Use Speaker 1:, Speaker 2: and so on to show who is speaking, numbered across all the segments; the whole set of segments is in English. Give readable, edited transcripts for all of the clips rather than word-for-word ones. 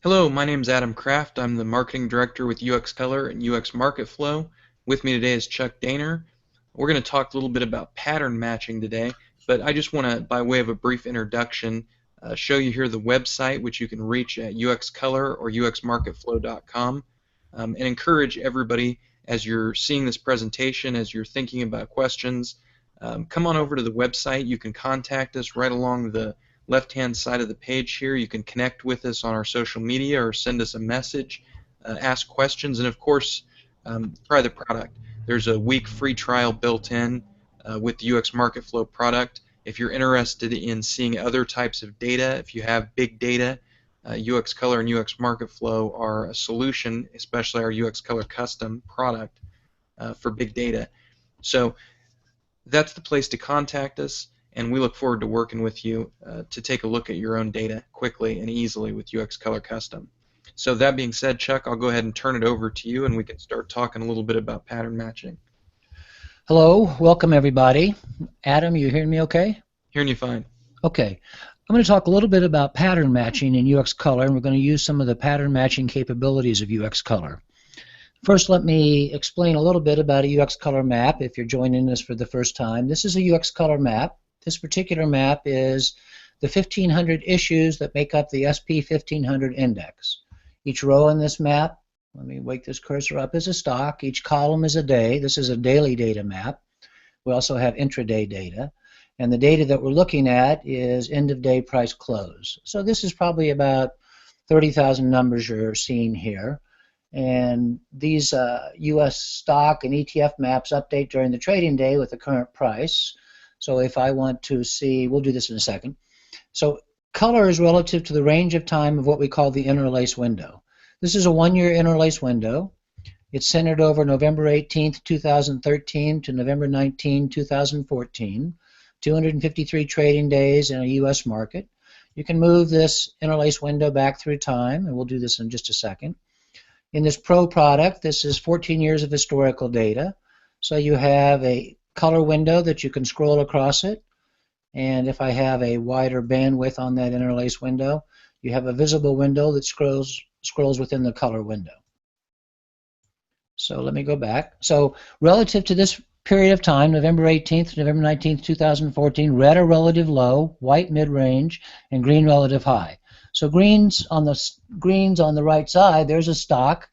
Speaker 1: Hello, my name is Adam Kraft. I'm the marketing director with uxColor and UX Market Flow. With me today is Chuck Daner. We're going to talk a little bit about pattern matching today, but I just want to, by way of a brief introduction, show you here the website which you can reach at uxcolor or uxmarketflow.com, and encourage everybody as you're seeing this presentation, as you're thinking about questions, come on over to the website. You can contact us right along the left-hand side of the page here. You can connect with us on our social media or send us a message, ask questions, and of course, try the product. There's a week free trial built in with the UX Market Flow product. If you're interested in seeing other types of data, if you have big data, uxColor and UX Market Flow are a solution, especially our uxColor custom product for big data. So that's the place to contact us, and we look forward to working with you to take a look at your own data quickly and easily with uxColor Custom. So that being said, Chuck, I'll go ahead and turn it over to you, and we can start talking a little bit about pattern matching.
Speaker 2: Hello, welcome everybody. Adam, you hearing me okay?
Speaker 1: Hearing you fine.
Speaker 2: Okay. I'm going to talk a little bit about pattern matching in uxColor, and we're going to use some of the pattern matching capabilities of uxColor. First, let me explain a little bit about a uxColor map if you're joining us for the first time. This is a uxColor map. This particular map is the 1,500 issues that make up the SP 1500 index. Each row in this map, let me wake this cursor up, is a stock. Each column is a day. This is a daily data map. We also have intraday data. And the data that we're looking at is end-of-day price close. So this is probably about 30,000 numbers you're seeing here. And these U.S. stock and ETF maps update during the trading day with the current price. So if I want to see, we'll do this in a second. So color is relative to the range of time of what we call the interlace window. This is a one-year interlace window. It's centered over November 18, 2013 to November 19, 2014. 253 trading days in a U.S. market. You can move this interlace window back through time, and we'll do this in just a second. In this Pro product, this is 14 years of historical data. So you have a color window that you can scroll across it. And if I have a wider bandwidth on that interlace window, you have a visible window that scrolls within the color window. So let me go back. So relative to this period of time, November 18th to November 19th, 2014, red are relative low, white mid-range, and green relative high. So greens on the right side, there's a stock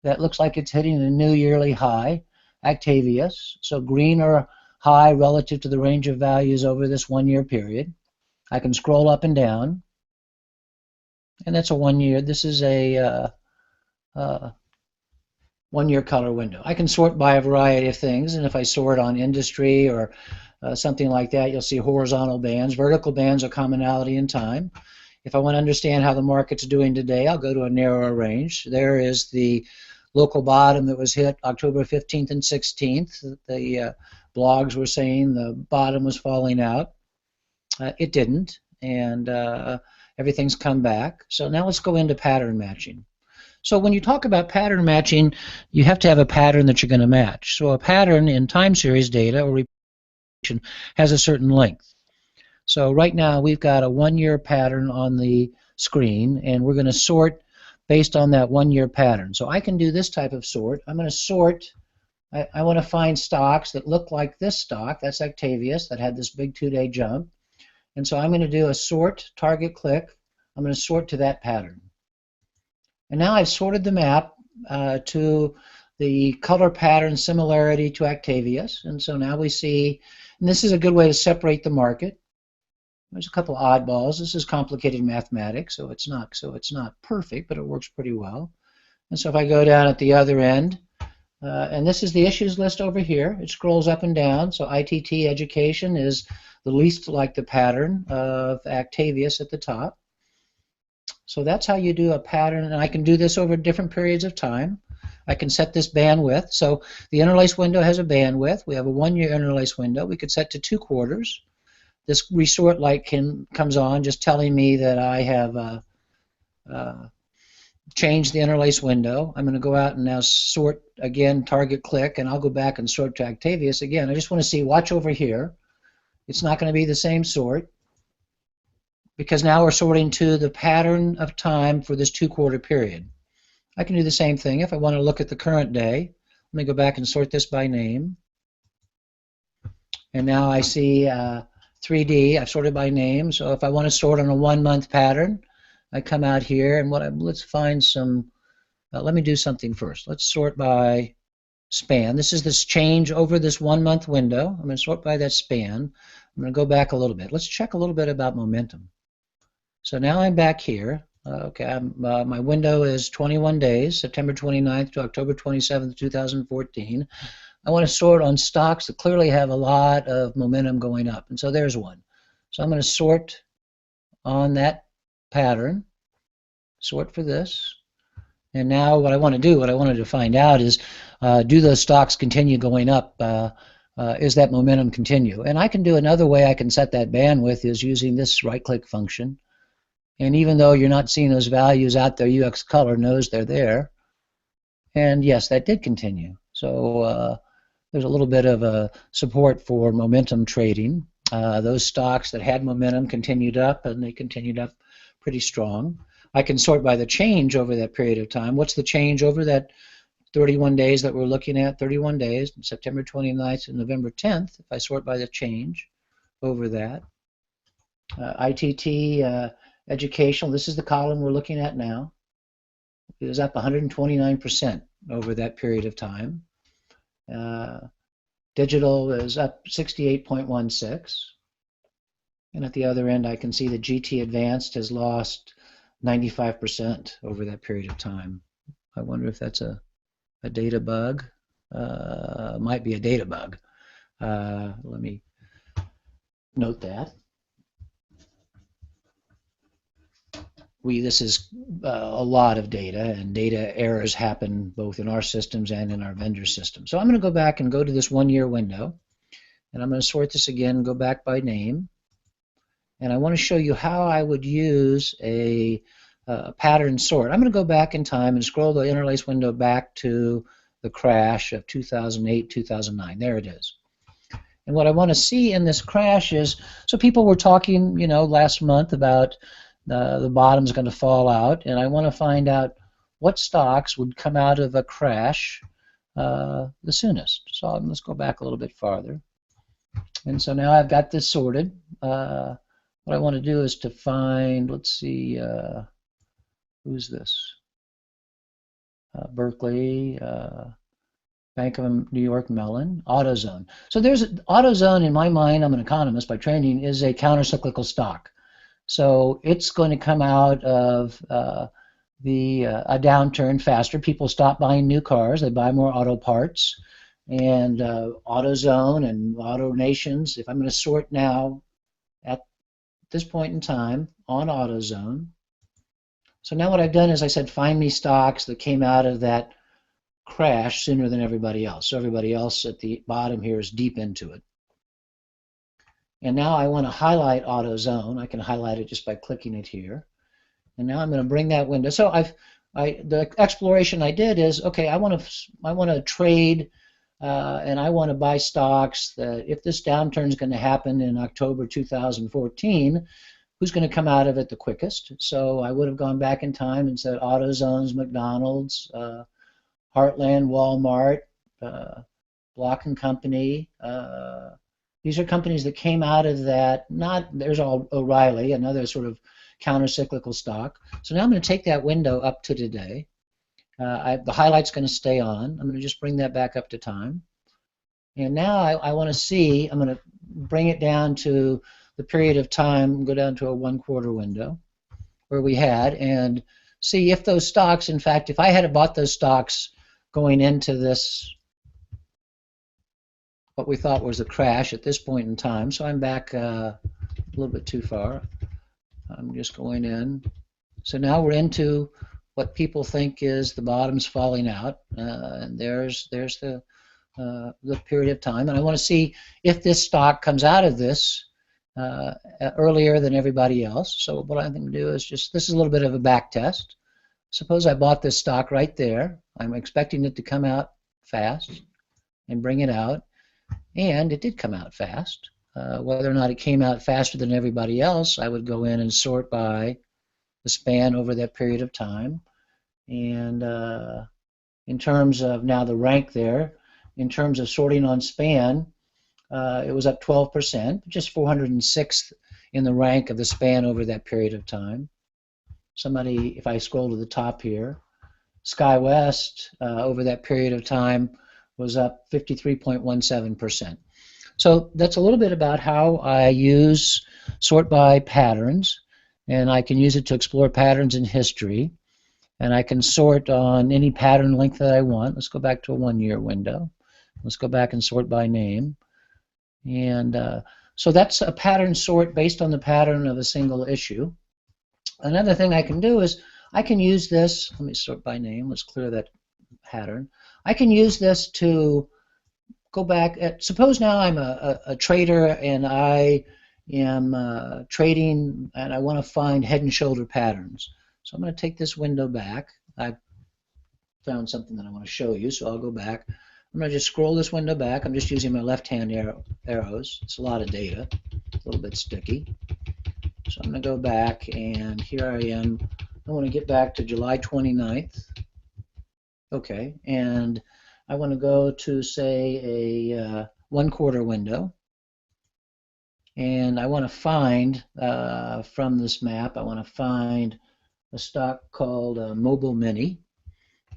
Speaker 2: that looks like it's hitting a new yearly high, Actavius. So green are high relative to the range of values over this one-year period. I can scroll up and down, and that's a one-year. This is a one-year color window. I can sort by a variety of things, and if I sort on industry or something like that, you'll see horizontal bands. Vertical bands are commonality in time. If I want to understand how the market's doing today, I'll go to a narrower range. There is the local bottom that was hit October 15th and 16th. The blogs were saying the bottom was falling out. It didn't, and everything's come back. So now let's go into pattern matching. So when you talk about pattern matching, you have to have a pattern that you're going to match. So a pattern in time series data or repetition has a certain length. So right now we've got a one-year pattern on the screen, and we're going to sort based on that one-year pattern. So I can do this type of sort. I'm going to sort. I want to find stocks that look like this stock. That's Actavius that had this big two-day jump. And so I'm going to do a sort, target click. I'm going to sort to that pattern. And now I've sorted the map to the color pattern similarity to Actavius. And so now we see, and this is a good way to separate the market. There's a couple oddballs. This is complicated mathematics, so it's not perfect, but it works pretty well. And so if I go down at the other end, and this is the issues list over here. It scrolls up and down. So ITT education is the least like the pattern of Actavius at the top. So that's how you do a pattern, and I can do this over different periods of time. I can set this bandwidth. So the interlace window has a bandwidth. We have a one-year interlace window. We could set to 2 quarters. This resort light comes on, just telling me that I have changed the interlace window. I'm going to go out and now sort again, target click, and I'll go back and sort to Actavius again. I just want to see, watch over here. It's not going to be the same sort. because now we're sorting to the pattern of time for this 2-quarter period. I can do the same thing if I want to look at the current day. Let me go back and sort this by name. And now I see 3D. I've sorted by name. So if I want to sort on a 1-month pattern, I come out here and let's find some. Let me do something first. Let's sort by span. This is this change over this 1-month window. I'm going to sort by that span. I'm going to go back a little bit. Let's check a little bit about momentum. So now I'm back here. Okay, my window is 21 days, September 29th to October 27th, 2014. I want to sort on stocks that clearly have a lot of momentum going up. And so there's one. So I'm going to sort on that pattern, sort for this. And now what I want to do, what I wanted to find out is, do those stocks continue going up? Is that momentum continue? And I can do another way I can set that bandwidth is using this right-click function. And even though you're not seeing those values out there, uxColor knows they're there. And yes, that did continue. So there's a little bit of a support for momentum trading. Those stocks that had momentum continued up, and they continued up pretty strong. I can sort by the change over that period of time. What's the change over that 31 days that we're looking at? 31 days, September 29th to November 10th, if I sort by the change over that. ITT educational, this is the column we're looking at now. It was up 129% over that period of time. Digital is up 68.16. And at the other end, I can see the GT Advanced has lost 95% over that period of time. I wonder if that's a data bug. Might be a data bug. Let me note that. This is a lot of data, and data errors happen both in our systems and in our vendor system. So I'm going to go back and go to this 1-year window, and I'm going to sort this again, go back by name, and I want to show you how I would use a pattern sort. I'm going to go back in time and scroll the interlace window back to the crash of 2008, 2009. There it is. And what I want to see in this crash is, so people were talking, last month about the bottom's going to fall out, and I want to find out what stocks would come out of a crash the soonest. So let's go back a little bit farther. And so now I've got this sorted. What I want to do is to find, let's see, who's this? Berkeley, Bank of New York Mellon, AutoZone. So there's AutoZone, in my mind, I'm an economist by training, is a countercyclical stock. So it's going to come out of a downturn faster. People stop buying new cars. They buy more auto parts. And AutoZone and AutoNations, if I'm going to sort now at this point in time on AutoZone. So now what I've done is I said find me stocks that came out of that crash sooner than everybody else. So everybody else at the bottom here is deep into it. And now I want to highlight AutoZone. I can highlight it just by clicking it here. And now I'm going to bring that window. So the exploration I did is, okay, I want to trade and I want to buy stocks that if this downturn is going to happen in October 2014, who's going to come out of it the quickest? So I would have gone back in time and said AutoZone's, McDonald's, Heartland, Walmart, Block and Company. These are companies that came out of that. There's O'Reilly, another sort of counter-cyclical stock. So now I'm going to take that window up to today. The highlight's going to stay on. I'm going to just bring that back up to time. And now I want to see, I'm going to bring it down to the period of time, go down to a 1-quarter window where we had, and see if those stocks, in fact, if I had bought those stocks going into this, what we thought was a crash at this point in time. So I'm back a little bit too far. I'm just going in. So now we're into what people think is the bottom's falling out, and there's the period of time. And I want to see if this stock comes out of this earlier than everybody else. So what I'm going to do is just, this is a little bit of a back test. Suppose I bought this stock right there. I'm expecting it to come out fast and bring it out. And it did come out fast. Whether or not it came out faster than everybody else, I would go in and sort by the span over that period of time. And in terms of now the rank there, in terms of sorting on span, it was up 12%, just 406th in the rank of the span over that period of time. Somebody, if I scroll to the top here, SkyWest over that period of time was up 53.17%. So that's a little bit about how I use sort by patterns, and I can use it to explore patterns in history, and I can sort on any pattern length that I want. Let's go back to a 1-year window. Let's go back and sort by name. And so that's a pattern sort based on the pattern of a single issue. Another thing I can do is I can use this. Let me sort by name. Let's clear that pattern. I can use this to go back. Suppose now I'm a trader and I am trading and I want to find head and shoulder patterns. So I'm going to take this window back. I found something that I want to show you, so I'll go back. I'm going to just scroll this window back. I'm just using my left-hand arrows. It's a lot of data, a little bit sticky. So I'm going to go back, and here I am. I want to get back to July 29th. Okay, and I want to go to, say, a 1/4 window. And I want to find, from this map, I want to find a stock called Mobile Mini.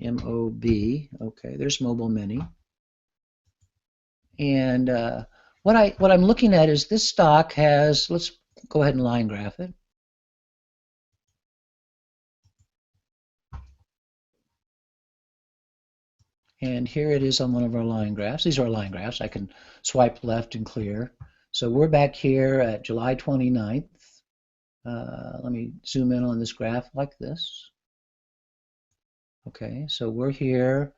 Speaker 2: M-O-B. Okay, there's Mobile Mini. And what I'm looking at is this stock has, let's go ahead and line graph it. And here it is on one of our line graphs. These are our line graphs. I can swipe left and clear. So we're back here at July 29th. Let me zoom in on this graph like this. Okay, so we're here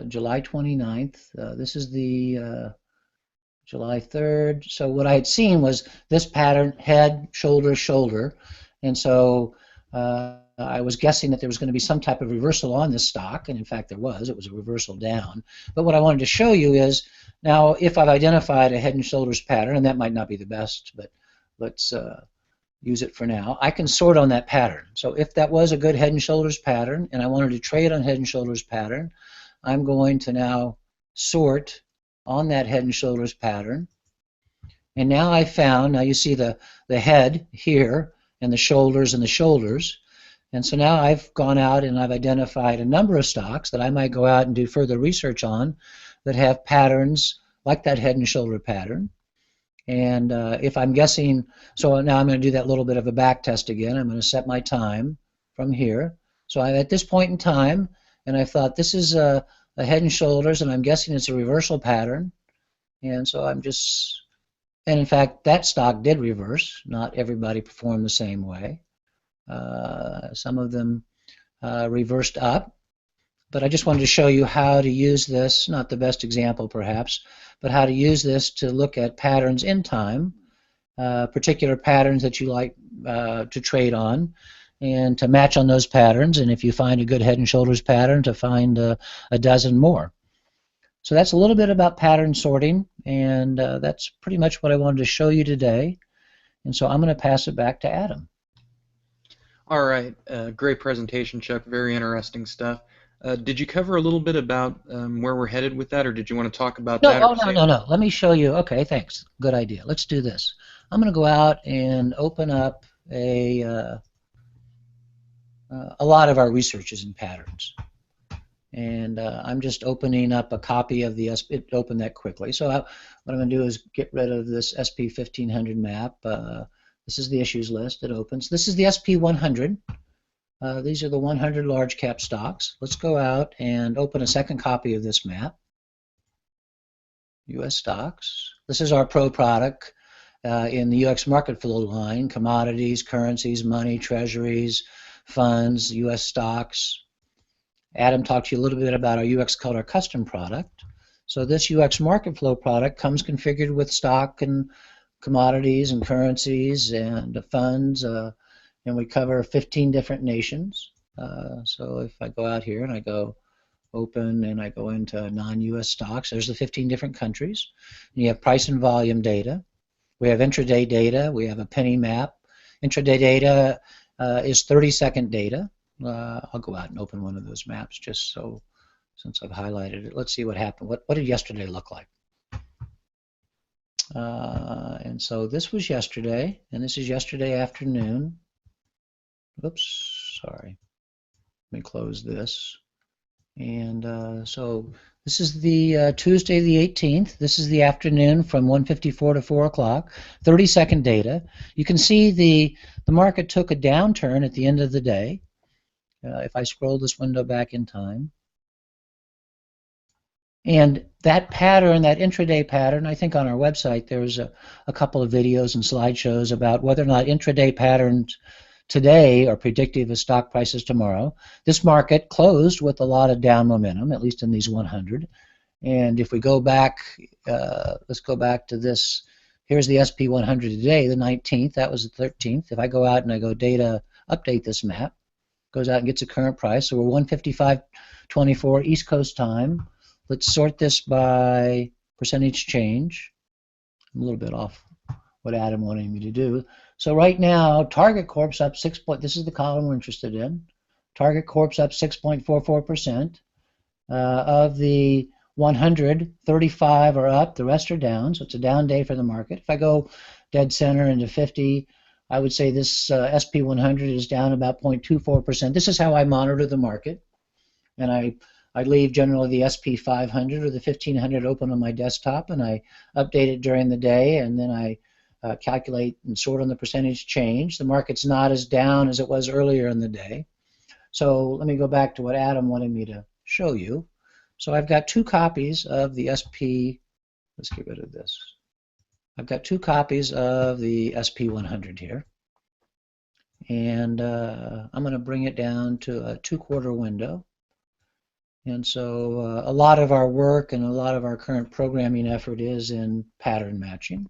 Speaker 2: July 29th. This is the July 3rd. So what I had seen was this pattern, head, shoulder, shoulder. And so I was guessing that there was going to be some type of reversal on this stock, and in fact there was. It was a reversal down. But what I wanted to show you is, now if I've identified a head and shoulders pattern, and that might not be the best, but let's use it for now, I can sort on that pattern. So if that was a good head and shoulders pattern, and I wanted to trade on head and shoulders pattern, I'm going to now sort on that head and shoulders pattern. And now I found, now you see the head here, and the shoulders and the shoulders. And so now I've gone out and I've identified a number of stocks that I might go out and do further research on that have patterns like that head and shoulder pattern. And if I'm guessing, so now I'm going to do that little bit of a back test again. I'm going to set my time from here. So I'm at this point in time, and I thought this is a head and shoulders, and I'm guessing it's a reversal pattern. And so I'm just, and in fact, that stock did reverse. Not everybody performed the same way. Some of them reversed up. But I just wanted to show you how to use this, not the best example perhaps, but how to use this to look at patterns in time, particular patterns that you like to trade on, and to match on those patterns, and if you find a good head and shoulders pattern, to find a dozen more. So that's a little bit about pattern sorting, and that's pretty much what I wanted to show you today. And so I'm going to pass it back to Adam.
Speaker 1: All right, great presentation, Chuck. Very interesting stuff. Did you cover a little bit about where we're headed with that, or did you want to talk about that?
Speaker 2: No. Let me show you. Okay, thanks. Good idea. Let's do this. I'm going to go out and open up a lot of our researches in patterns. And I'm just opening up a copy of the it opened that quickly. So what I'm going to do is get rid of this SP 1500 map. This is the issues list. It opens. This is the SP 100. These are the 100 large cap stocks. Let's go out and open a second copy of this map. U.S. stocks. This is our pro product in the UX market flow line: commodities, currencies, money, treasuries, funds, U.S. stocks. Adam talked to you a little bit about our uxColor custom product. So this UX market flow product comes configured with stock and commodities and currencies and funds. And we cover 15 different nations. So if I go out here and I go open and I go into non-US stocks, there's the 15 different countries. And you have price and volume data. We have intraday data. We have a penny map. Intraday data is 30-second data. I'll go out and open one of those maps just so, since I've highlighted it. Let's see what happened. What did yesterday look like? And so this was yesterday, and this is yesterday afternoon. Oops, sorry. Let me close this. And so this is the Tuesday the 18th. This is the afternoon from 1:54 to 4 o'clock. 30-second data. You can see the market took a downturn at the end of the day. If I scroll this window back in time. And that pattern, that intraday pattern, I think on our website there's a couple of videos and slideshows about whether or not intraday patterns today are predictive of stock prices tomorrow. This market closed with a lot of down momentum, at least in these 100. And if we go back, let's go back to this. Here's the SP 100 today, the 19th. That was the 13th. If I go out and I go data, update this map, goes out and gets a current price. So we're 155.24 East Coast time. Let's sort this by percentage change. I'm a little bit off what Adam wanted me to do. So right now, Target Corp's up 6 point. This is the column we're interested in. Target Corp's up 6.44%. Of the 100, 35 are up. The rest are down. So it's a down day for the market. If I go dead center into 50, I would say this SP 100 is down about 0.24%. This is how I monitor the market, and I leave generally the SP 500 or the 1500 open on my desktop, and I update it during the day, and then I calculate and sort on the percentage change. The market's not as down as it was earlier in the day. So let me go back to what Adam wanted me to show you. So I've got 2 copies of the SP. Let's get rid of this. I've got 2 copies of the SP 100 here. And I'm going to bring it down to a 2-quarter window. And so a lot of our work and a lot of our current programming effort is in pattern matching.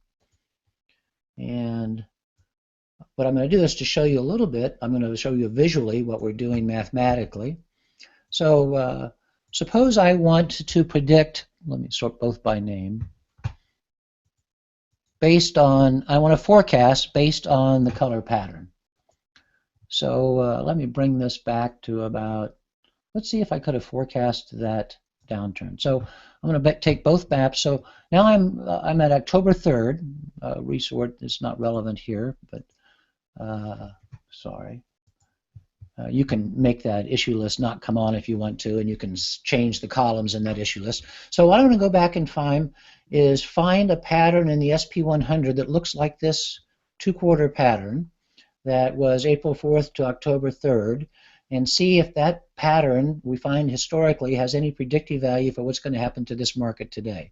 Speaker 2: And what I'm going to do is to show you a little bit, I'm going to show you visually what we're doing mathematically. So suppose I want to predict, let me sort both by name, based on, I want to forecast based on the color pattern. So let me bring this back to about, let's see if I could have forecast that downturn. So I'm going to take both maps. So now I'm at October 3rd. Resort is not relevant here, but sorry. You can make that issue list not come on if you want to, and you can change the columns in that issue list. So what I'm going to go back and find is find a pattern in the SP 100 that looks like this 2-quarter pattern that was April 4th to October 3rd, and see if that pattern we find historically has any predictive value for what's going to happen to this market today.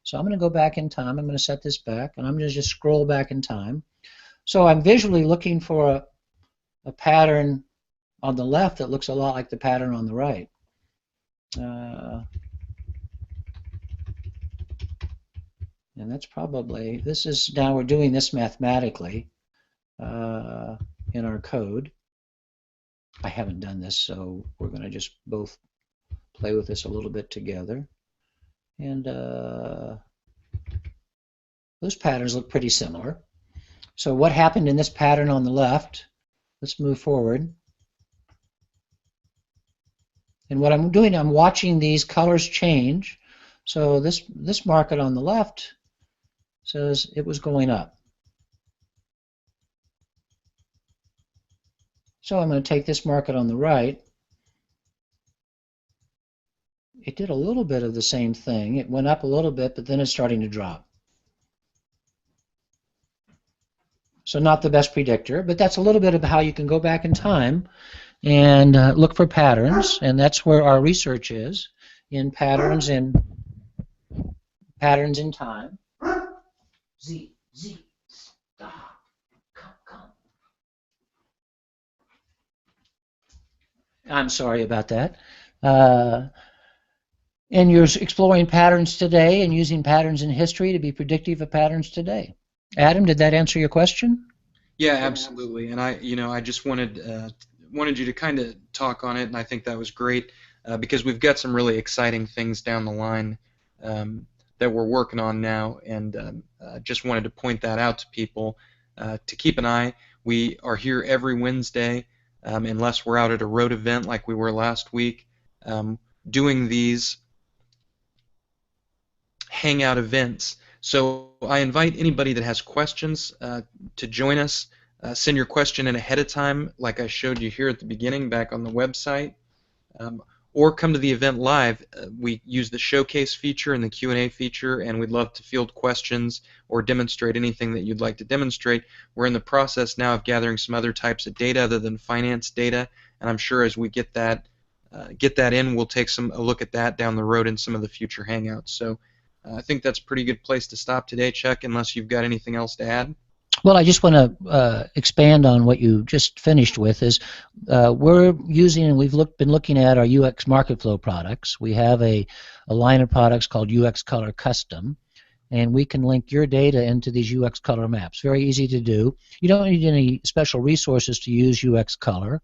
Speaker 2: So I'm going to go back in time. I'm going to set this back, and I'm going to just scroll back in time. So I'm visually looking for a pattern on the left that looks a lot like the pattern on the right. And that's probably, this is, now we're doing this mathematically in our code. I haven't done this, so we're going to just both play with this a little bit together. And those patterns look pretty similar. So what happened in this pattern on the left, let's move forward. And what I'm doing, I'm watching these colors change. So this market on the left says it was going up. So I'm going to take this market on the right. It did a little bit of the same thing. It went up a little bit, but then it's starting to drop. So not the best predictor, but that's a little bit of how you can go back in time and look for patterns, and that's where our research is, in patterns in time. Z, stop, come. I'm sorry about that. And you're exploring patterns today and using patterns in history to be predictive of patterns today. Adam, did that answer your question?
Speaker 1: Yeah, absolutely. And I just wanted you to kind of talk on it, and I think that was great. because we've got some really exciting things down the line that we're working on now, and just wanted to point that out to people to keep an eye. We are here every Wednesday, unless we're out at a road event like we were last week, doing these hangout events. So I invite anybody that has questions to join us. Send your question in ahead of time, like I showed you here at the beginning back on the website, or come to the event live. We use the showcase feature and the Q&A feature, and we'd love to field questions or demonstrate anything that you'd like to demonstrate. We're in the process now of gathering some other types of data other than finance data, and I'm sure as we get that in, we'll take a look at that down the road in some of the future hangouts. So I think that's a pretty good place to stop today, Chuck, unless you've got anything else to add.
Speaker 2: Well, I just want to expand on what you just finished with. Is we're using, and been looking at our UX MarketFlow products. We have a line of products called uxColor Custom, and we can link your data into these uxColor maps. Very easy to do. You don't need any special resources to use uxColor,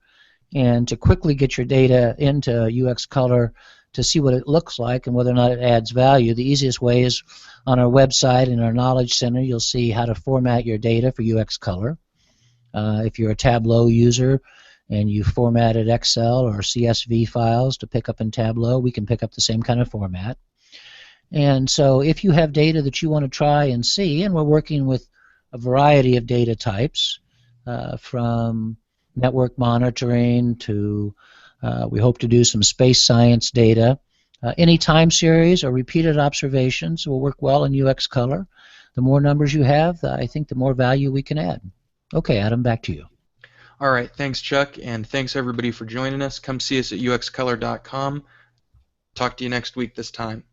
Speaker 2: and to quickly get your data into uxColor to see what it looks like and whether or not it adds value. The easiest way is on our website in our Knowledge Center. You'll see how to format your data for uxColor. If you're a Tableau user and you formatted Excel or CSV files to pick up in Tableau, we can pick up the same kind of format. And so if you have data that you want to try and see, and we're working with a variety of data types, from network monitoring to we hope to do some space science data. Any time series or repeated observations will work well in uxColor. The more numbers you have, I think the more value we can add. Okay, Adam, back to you.
Speaker 1: All right, thanks, Chuck, and thanks everybody for joining us. Come see us at uxcolor.com. Talk to you next week this time.